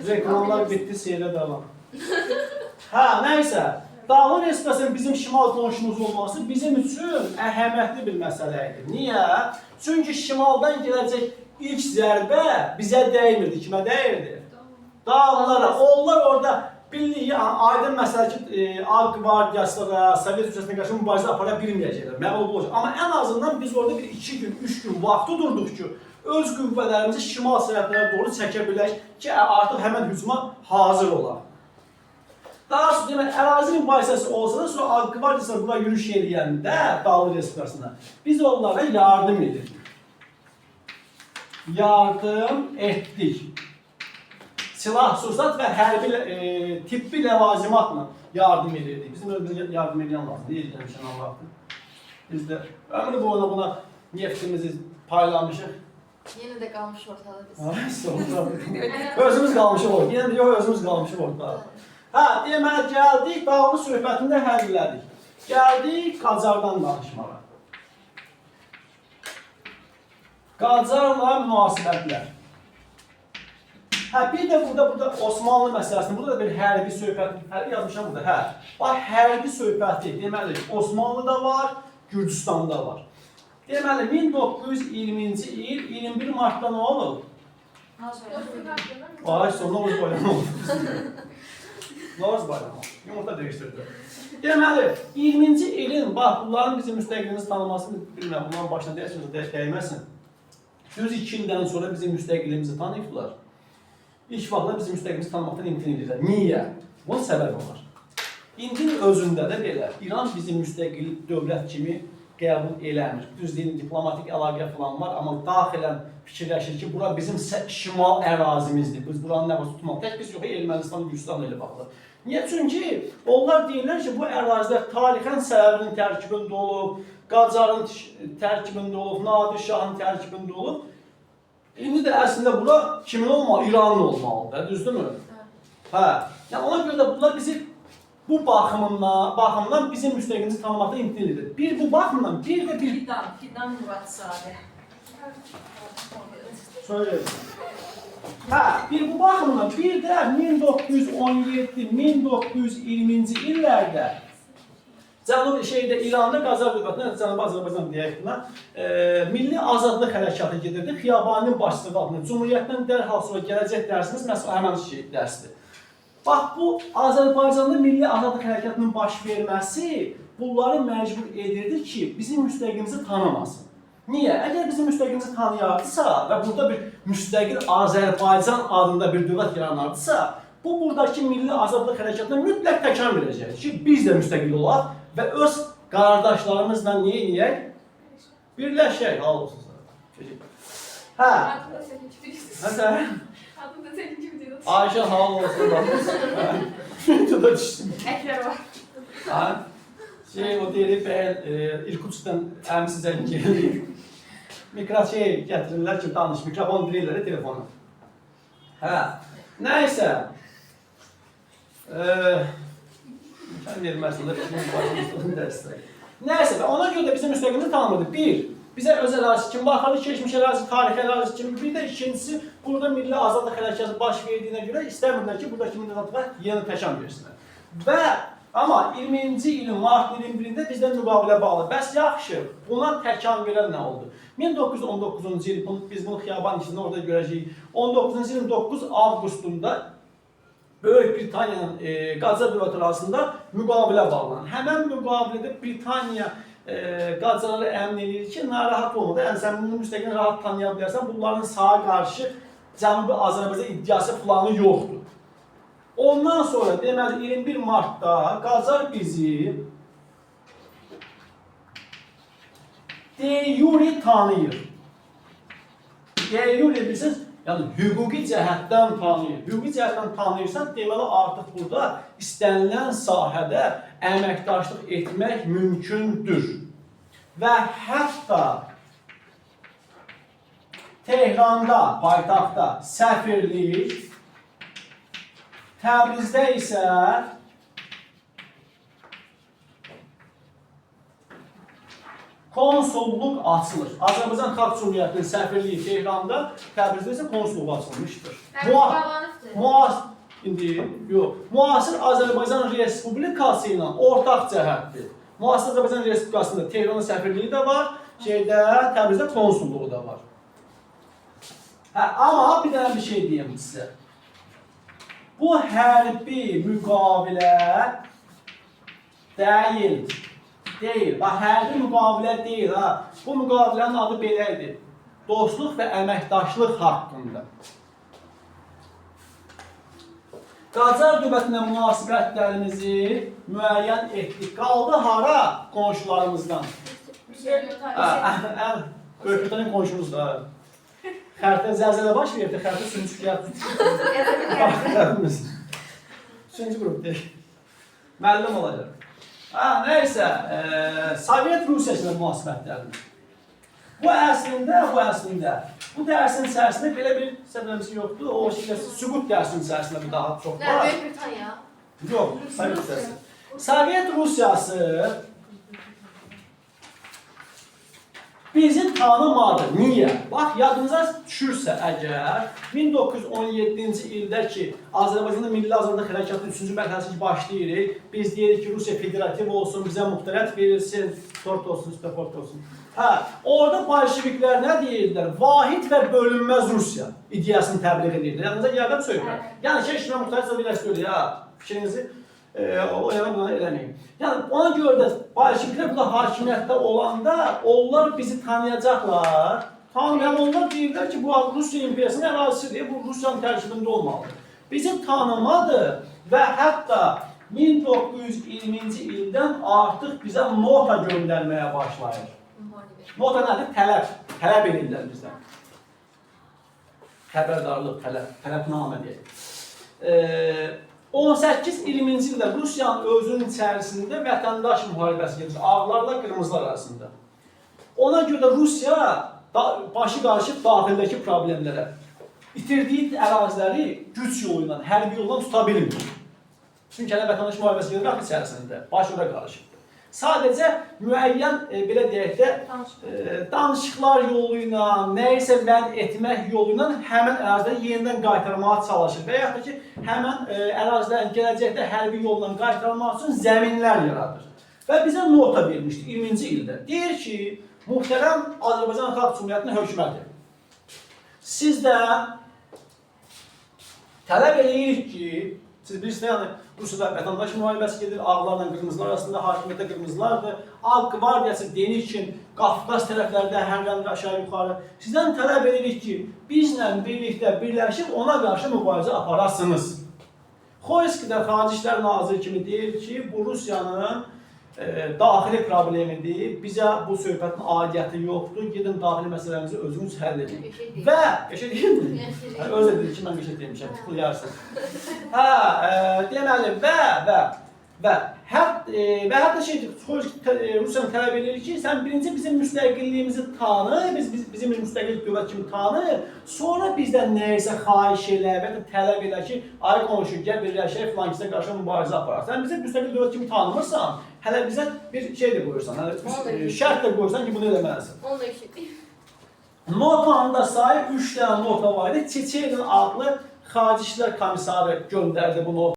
Reklamlar bitti, seyirə devam. Hə, nəysə, Dağlıq Respublikasının bizim şimal qonşumuz olması bizim üçün əhəmiyyətli bir məsələ idi. Niyə? Çünki şimaldan gələcək ilk zərbə bizə dəymirdi. Kimə dəyirdi? Dağlara. Onlar orada birliyi, aydın məsələ ki, Ağ Qvardiyası və Sovet Rusyasına qarşı mübarizə apara bilməyəcəklər, məğlub olacaq. Amma ən azından biz orada bir 2 gün, 3 gün vaxtı durduq ki, öz qüvvələrimizi şimal sərhədlərə doğru çəkə bilək ki, artıq həmən hücuma hazır olaq. Daha sonra demək, ərazi mübarizəsi olsa da sonra Ağ Qvardiyası buna yürüş eləyəndə Dağlıq Respublikasına biz onlara yardım edirdik. Yardım etdik. Silah, sursat və hərbi tibbi ləvazimatla yardım edirdik. Bizim özümüzə yardım edən lazım. Deyil, demişən Allah'dır. Biz də ömrü boyuna buna neftimizi paylamışıq. Yenə də qalmış ortada biz. Özümüz qalmışıq orada. Yenə də yox, özümüz qalmışıq orada. Hə, deməli, gəldik, Dağlıq söhbətində həll elədik. Gəldik Qacardan danışmağa. Qacarla münasibətlər. Hə, bir də burada Osmanlı məsələsində, burada da bir hərbi söhbət, hərbi yazmışam burada, hə. Bax, hərbi söhbəti, deməli, Osmanlıda var, Gürcüstanda var. Deməli, 1920-ci il, 21 martda nə olub? Ay, son Novruz bayramı oldu. Novruz bayramı oldu, yumurta dəyişdirdi. Deməli, 20-ci ilin, bax, bunların bizim müstəqilimizi tanımasını bilməm, bunların başına dəyməsin. Düz 2 ildən sonra bizim müstəqilimizi tanıyıblar. İlk vaxtda bizim müstəqilimizi tanımaqdan imtin edirlər. Niyə? Bunun səbəbi var. İndinin özündə də belə, İran bizim müstəqil dövlət kimi qəbul eləmir. Düz deyil, diplomatik əlaqə falan var, amma daxilən fikirləşir ki, bura bizim şimal ərazimizdir. Biz buranın nəvəsi tutmaq. Tək biz yox, Ermənistan, Gürcüstan ilə baxılır. Niyə? Çünki onlar deyirlər ki, bu ərazilər tarixən Səbəvinin tərkibində olub, Qacarın tərkibində olub, Nadir Şahın tərkibində olub. İndi də əslində bura kimin olmalı? İranın olmalıdır, düzdürmü? Hə. Yəni ona görə də bunlar bizi bu baxımdan bizim müstəqilimizi tanımaqda imtin edir. Bir bu baxımdan, bir də bir... Fidan Muradzadə. Söyləyim. Hə, bir bu baxımdan, bir də 1917-1920-ci illərdə İranda Qacar dövlətinə, Cənubi Azərbaycan deyəklə, milli azadlıq hərəkatı gedirdi. Xiyabaninin başçılığı altında. Cumhuriyyətdən dərhal sonra gələcək dərsimiz məsələn həmən dərsdir. Bax, bu Azərbaycanda milli azadlıq hərəkatının baş verməsi bunları məcbur edirdi ki, bizim müstəqilimizi tanımasın. Niyə? Əgər bizim müstəqilimizi tanıyardısa və burada bir müstəqil Azərbaycan adında bir dövlət yaranardısa, bu buradakı milli azadlıq hərəkatına mütləq təkrar verəcək ki, biz də müstəqil olaq və öz qardaşlarımızla neyək? Birləşək, hal olsun sana. Hə? Məsələn? Ayşə hal olsun da. Tuda düşsün. Əklər var. O deyir, İrkutskdan əmsi zəng gəlir. Gətirirlər ki, danış, mikrofon bilirlər telefonu. Hə, nəysə. İmkan verməzsələr, başımızdan dəstək. Nəysə, ona görə də bizim müstəqilimizi tanımırdı. Bir, bizə öz ərazisi kimi baxardı, keçmiş ərazisi, tarixi ərazisi kimi. Bir də ikincisi, burada milli azadlıq hərəkatı baş verdiyinə görə istəmirlər ki, buradakı milli azadlığa yeni təkan versinlər. Və, amma 20-ci ilin mart 21-də bizdən müqavilə bağlı. Bəs yaxşı, buna təkan verən nə oldu? 1919-cu il, biz bunu Xiyaban içində orada görəcəyik. 19-cu ilin 9 avqustunda Böyük Britaniyanın Qacar dövləti arasında müqavilə bağlanır. Həmən müqavilədə Britaniya Qacarları əmin edir ki, narahat olmadı. Yəni, sən bunu müstəqil rahat tanıya bilərsən, bunların sağa qarşı Cənubi Azərbaycan iddiası planı yoxdur. Ondan sonra, deməli, 21 martda Qacar bizi de jure tanıyır. De jure bilirsiniz, yəni hüquqi cəhətdən tanıyır. Hüquqi cəhətdən tanıyırsan, deməli artıq burada istənilən sahədə əməkdaşlıq etmək mümkündür. Və hətta Tehranda, paytaxtda səfirlik, Təbrizdə isə konsulluq açılır. Azərbaycan Xalq Cümhuriyyətinin səfirliyi Tehranda, Təbrizdə isə konsulluq açılmışdır. Müasir Azərbaycan Respublikası ilə ortaq cəhətdir. Müasir Azərbaycan Respublikasında Tehranın səfirliyi də var, Təbrizdə konsulluğu da var. Amma bir dənə bir şey deyim sizə. Bu hərbi müqavilə deyil. Bax, hərbi müqavilə deyil. Bu müqavilənin adı belə idi. Dostluq və əməkdaşlıq haqqında. Qacar dövlətinə münasibətlərimizi müəyyən etdik. Qaldı hara qonşularımızdan? Böyüklərin qonşumuz da. Xərtə zəlzələ baş verdi, xərtə sünçüklər. Üçüncü qrup deyil. Müəllim olacaq. Neysə, Sovet Rusiyası ilə münasibətlərimiz. Bu əslində, bu dərsin içərisində belə bir səbəbimiz yoxdur. O süqut dərsinin içərisində bir daha çox var. Böyük Britaniya. Yox, Sovet Rusiyası. Sovet Rusiyası bizi tanımadı. Niyə? Bax, yadınıza düşürsə əgər 1917-ci ildə ki, Azərbaycanda Milli Azadlıq Hərəkatı 3-cü mərhələsi başlayırıq, biz deyirik ki, Rusiya federativ olsun, bizə muxtərət verilsin, tort olsun, üstəport olsun. Orada bolşeviklər nə deyirdilər? Vahid və bölünməz Rusiya ideyasını təbliğ edirlər. Yadınıza gəldim söhbət. Yəni ki, işinə muxtərət birləşdirir, fikrinizi o yana buna eləməyin. Yəni, ona görə də bolşeviklər burada hakimiyyətdə olanda onlar bizi tanıyacaqlar. Tanıyan onlar deyirlər ki, bu Rusiya imperiyasının ərazisidir, bu Rusiyanın tərkibində olmalıdır. Bizi tanımadı və hətta 1920-ci ildən artıq bizə nota göndərməyə başlayır. Nota nədir? Tələb edirlər bizdən. Xəbərdarlıq, tələbnamə deyək. 18-20-ci ildə Rusiyanın özünün içərisində vətəndaş müharibəsi gedir, ağlarla qırmızılar arasında. Ona görə də Rusiya başı qarışıb daxildəki problemlərə, itirdiyi əraziləri güc yolu ilə, hərbi yolla tuta bilmir. Çünki vətəndaş müharibəsi gedir axı içərisində, baş ora qarışıb. Sadəcə müəyyən, belə deyək də, danışıqlar yolu ilə, nəyisə vəd etmək yolu ilə həmən əraziləri yenidən qaytarmağa çalışır və yaxud da ki, həmən ərazilərin gələcəkdə hərbi yolla qaytarmaq üçün zəminlər yaradır. Və bizə nota vermişdir 20-ci ildə. Deyir ki, muhtərəm Azərbaycan Xalq Cümhuriyyətinin hökuməti, siz də tələb eləyirik ki, siz bilirsiniz, yəni, Rusiyada vətəndaş müharibəsi gedir, ağlarla qırmızılar arasında, hakimiyyətdə qırmızılardır. Ağ qvardiyası denir ki, Qafqaz tərəflərdə hərləndə aşağı yuxarı. Sizdən tələb edirik ki, bizlə birlikdə birləşib ona qarşı mübarizə aparasınız. Xoyskidə Xarici İşlər Naziri kimi deyir ki, bu Rusiyanın daxili problemidir, bizə bu söhbətin aidiyyəti yoxdur, gedin daxili məsələmizi özünüz həll edin. Və, qəşək deyilmi? Özə dedik ki, mən qəşək demişəm, tıxılayarsın. Deməli, və hətta Rusiyanın tələb edir ki, sən birinci bizim müstəqilliyimizi tanı, bizim müstəqil dövlət kimi tanı, sonra bizdən nəyəsə xahiş elə və tələb elə ki, ay qonşu, gəl birləşək, filan kisə qarşı mübarizə aparaq. Sən bizi müstəqil dövlət kimi tanımırsan, hələ bizə bir şey də qoyursan, şərt də qoyursan ki, bunu eləməlisən. Onu da işitdik. Notanın da sayı 3 dənə nota var idi. Çeçenin adlı Xarici İşlər Komissarı göndərdi bu notayı.